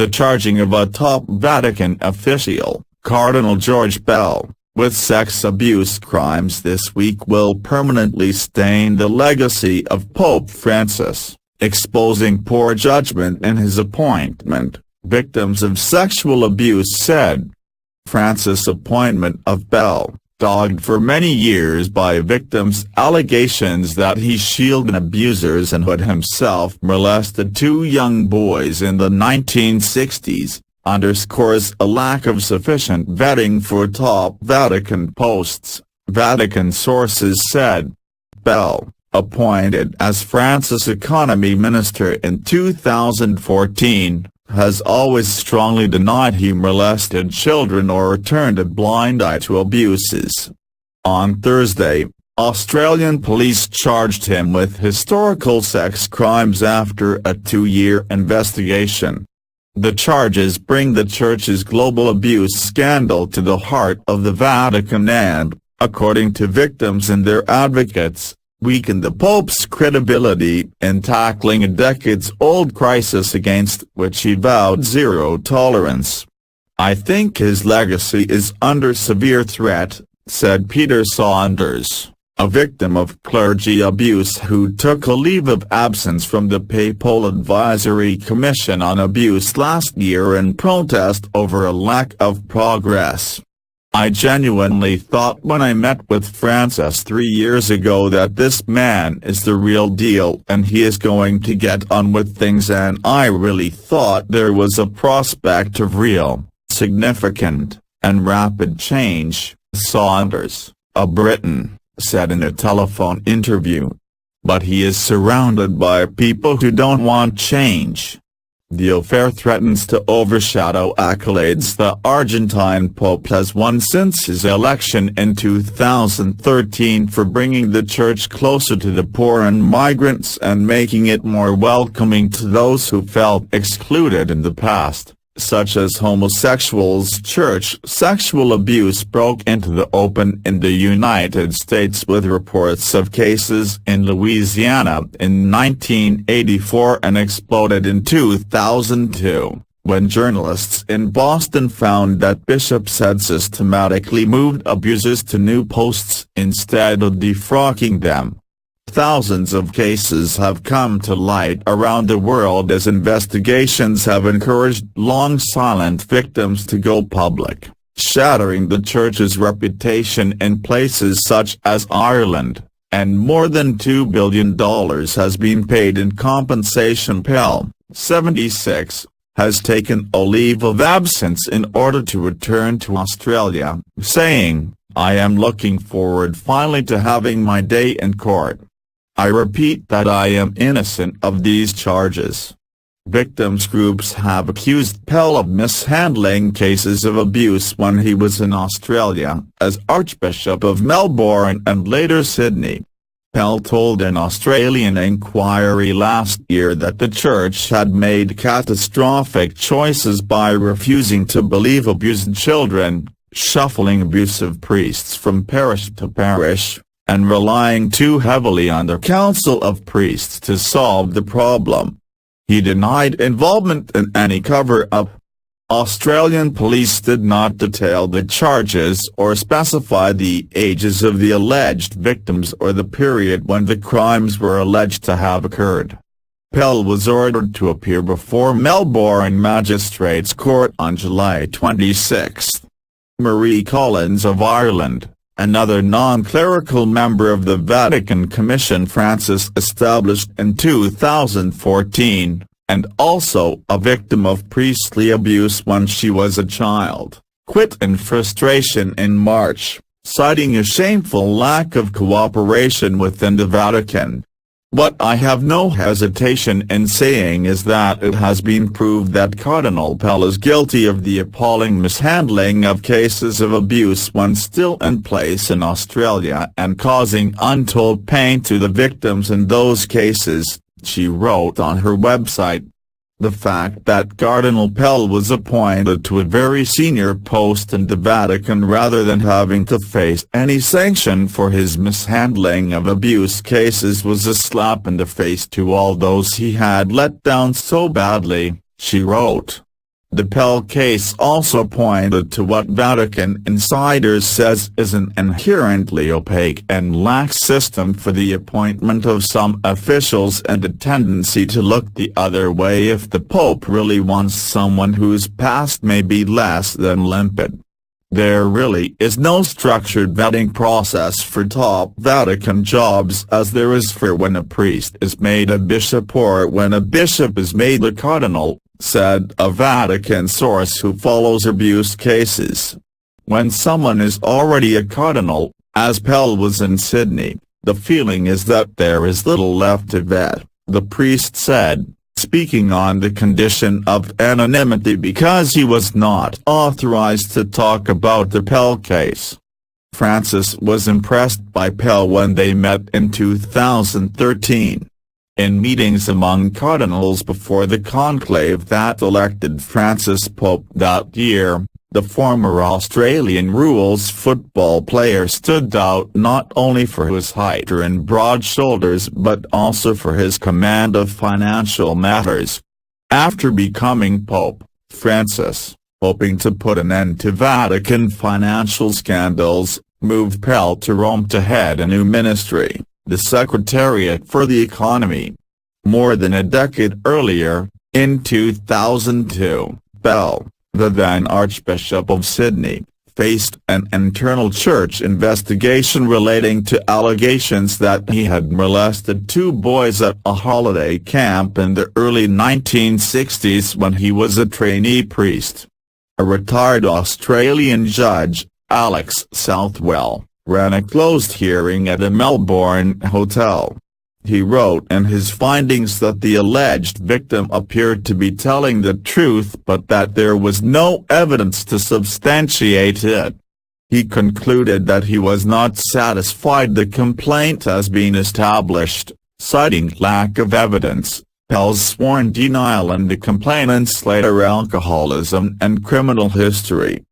the charging of a top Vatican official, Cardinal George Pell, with sex abuse crimes this week will permanently stain the legacy of Pope Francis, exposing poor judgment in his appointment, victims of sexual abuse said. Francis' appointment of Pell, dogged for many years by victims' allegations that he shielded abusers and had himself molested two young boys in the 1960s, underscores a lack of sufficient vetting for top Vatican posts, Vatican sources said. Pell, appointed as France's economy minister in 2014, has always strongly denied he molested children or turned a blind eye to abuses. On Thursday, Australian police charged him with historical sex crimes after a 2-year investigation. The charges bring the Church's global abuse scandal to the heart of the Vatican and, according to victims and their advocates, weaken the Pope's credibility in tackling a decades-old crisis against which he vowed zero tolerance. "I think his legacy is under severe threat," said Peter Saunders, a victim of clergy abuse who took a leave of absence from the Papal Advisory Commission on Abuse last year in protest over a lack of progress. "I genuinely thought when I met with Francis 3 years ago that this man is the real deal and he is going to get on with things, and I really thought there was a prospect of real, significant, and rapid change," Saunders, a Briton, said in a telephone interview. "But he is surrounded by people who don't want change." The affair threatens to overshadow accolades the Argentine Pope has won since his election in 2013 for bringing the Church closer to the poor and migrants and making it more welcoming to those who felt excluded in the past, such as homosexuals. Church sexual abuse broke into the open in the United States with reports of cases in Louisiana in 1984 and exploded in 2002, when journalists in Boston found that bishops had systematically moved abusers to new posts instead of defrocking them. Thousands of cases have come to light around the world as investigations have encouraged long-silent victims to go public, shattering the Church's reputation in places such as Ireland, and more than $2 billion has been paid in compensation. Pell, 76, has taken a leave of absence in order to return to Australia, saying, "I am looking forward finally to having my day in court. I repeat that I am innocent of these charges." Victims' groups have accused Pell of mishandling cases of abuse when he was in Australia as Archbishop of Melbourne and later Sydney. Pell told an Australian inquiry last year that the Church had made catastrophic choices by refusing to believe abused children, shuffling abusive priests from parish to parish, and relying too heavily on the Council of Priests to solve the problem. He denied involvement in any cover-up. Australian police did not detail the charges or specify the ages of the alleged victims or the period when the crimes were alleged to have occurred. Pell was ordered to appear before Melbourne Magistrates Court on July 26. Marie Collins of Ireland, another non-clerical member of the Vatican Commission Francis established in 2014, and also a victim of priestly abuse when she was a child, quit in frustration in March, citing a shameful lack of cooperation within the Vatican. "What I have no hesitation in saying is that it has been proved that Cardinal Pell is guilty of the appalling mishandling of cases of abuse when still in place in Australia and causing untold pain to the victims in those cases," she wrote on her website. The fact that Cardinal Pell was appointed to a very senior post in the Vatican rather than having to face any sanction for his mishandling of abuse cases was a slap in the face to all those he had let down so badly, she wrote. The Pell case also pointed to what Vatican insiders says is an inherently opaque and lax system for the appointment of some officials and a tendency to look the other way if the Pope really wants someone whose past may be less than limpid. There really is no structured vetting process for top Vatican jobs as there is for when a priest is made a bishop or when a bishop is made a cardinal, said a Vatican source who follows abuse cases. When someone is already a cardinal, as Pell was in Sydney, the feeling is that there is little left to vet, the priest said, speaking on the condition of anonymity because he was not authorized to talk about the Pell case. Francis was impressed by Pell when they met in 2013. In meetings among cardinals before the conclave that elected Francis Pope that year, the former Australian rules football player stood out not only for his height and broad shoulders but also for his command of financial matters. After becoming Pope, Francis, hoping to put an end to Vatican financial scandals, moved Pell to Rome to head a new ministry, the Secretariat for the Economy. More than a decade earlier, in 2002, Pell, the then Archbishop of Sydney, faced an internal church investigation relating to allegations that he had molested two boys at a holiday camp in the early 1960s when he was a trainee priest. A retired Australian judge, Alex Southwell, ran a closed hearing at a Melbourne hotel. He wrote in his findings that the alleged victim appeared to be telling the truth but that there was no evidence to substantiate it. He concluded that he was not satisfied the complaint has been established, citing lack of evidence, Pell's sworn denial and the complainant's later alcoholism and criminal history.